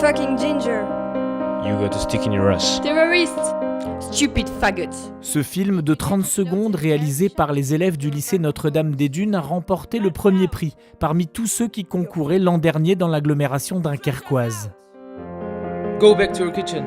fucking ginger. You got a stick in your ass. Terrorist. Stupid faggot. Ce film de 30 secondes réalisé par les élèves du lycée Notre-Dame-des-Dunes a remporté le premier prix parmi tous ceux qui concouraient l'an dernier dans l'agglomération dunkerquoise. Go back to your kitchen.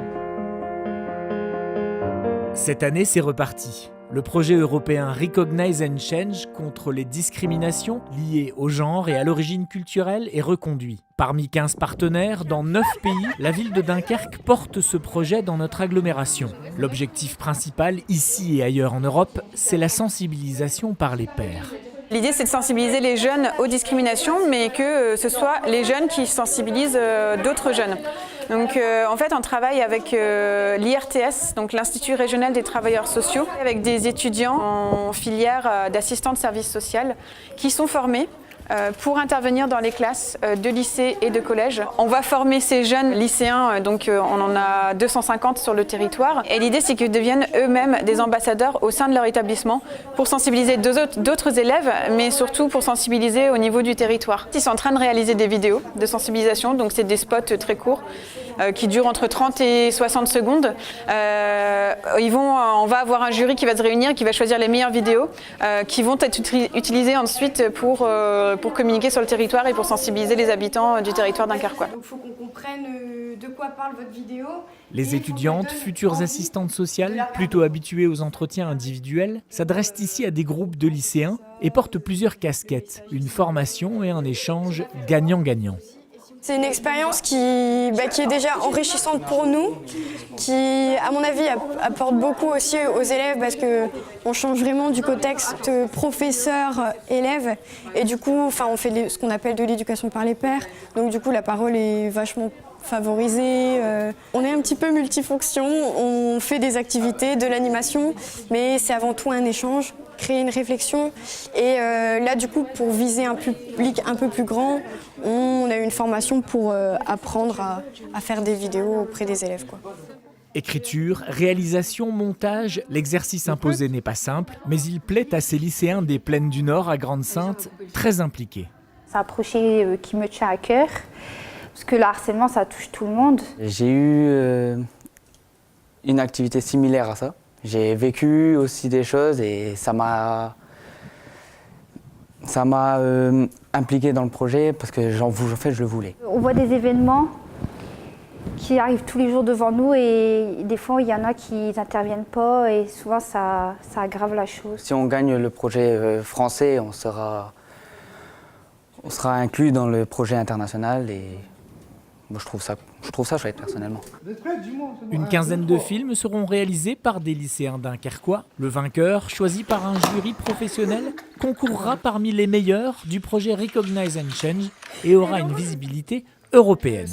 Cette année, c'est reparti. Le projet européen Recognize and Change contre les discriminations liées au genre et à l'origine culturelle est reconduit. Parmi 15 partenaires, dans 9 pays, la ville de Dunkerque porte ce projet dans notre agglomération. L'objectif principal, ici et ailleurs en Europe, c'est la sensibilisation par les pairs. L'idée, c'est de sensibiliser les jeunes aux discriminations, mais que ce soit les jeunes qui sensibilisent d'autres jeunes. Donc, en fait, on travaille avec l'IRTS, donc l'Institut régional des travailleurs sociaux, avec des étudiants en filière d'assistants de service social qui sont formés pour intervenir dans les classes de lycée et de collège. On va former ces jeunes lycéens, donc on en a 250 sur le territoire. Et l'idée, c'est qu'ils deviennent eux-mêmes des ambassadeurs au sein de leur établissement pour sensibiliser d'autres élèves, mais surtout pour sensibiliser au niveau du territoire. Ils sont en train de réaliser des vidéos de sensibilisation, donc c'est des spots très courts qui durent entre 30 et 60 secondes. On va avoir un jury qui va se réunir, qui va choisir les meilleures vidéos qui vont être utilisées ensuite pour communiquer sur le territoire et pour sensibiliser les habitants du territoire dunkerquois. Il faut qu'on comprenne de quoi parle votre vidéo. Les étudiantes, futures assistantes sociales, plutôt habituées aux entretiens individuels, s'adressent ici à des groupes de lycéens et portent plusieurs casquettes, une formation et un échange gagnant-gagnant. C'est une expérience qui est déjà enrichissante pour nous, qui, à mon avis, apporte beaucoup aussi aux élèves parce qu'on change vraiment du contexte professeur-élève et du coup, on fait ce qu'on appelle de l'éducation par les pairs. Donc du coup, la parole est vachement favorisée. On est un petit peu multifonction, on fait des activités, de l'animation, mais c'est avant tout un échange, créer une réflexion. Et là, du coup, pour viser un public un peu plus grand, on a une formation pour apprendre à faire des vidéos auprès des élèves, quoi. Écriture, réalisation, montage, l'exercice imposé n'est pas simple, mais il plaît à ces lycéens des Plaines du Nord à Grande-Synthe, très impliqués. C'est un projet qui me tient à cœur, parce que le harcèlement, ça touche tout le monde. J'ai eu une activité similaire à ça. J'ai vécu aussi des choses et ça m'a impliqué dans le projet parce que je le voulais. On voit des événements qui arrivent tous les jours devant nous et des fois il y en a qui n'interviennent pas et souvent ça aggrave la chose. Si on gagne le projet français, on sera inclus dans le projet international et moi, je trouve ça chouette personnellement. Une quinzaine de films seront réalisés par des lycéens dunkerquois. Le vainqueur, choisi par un jury professionnel, concourra parmi les meilleurs du projet Recognize and Change et aura une visibilité européenne.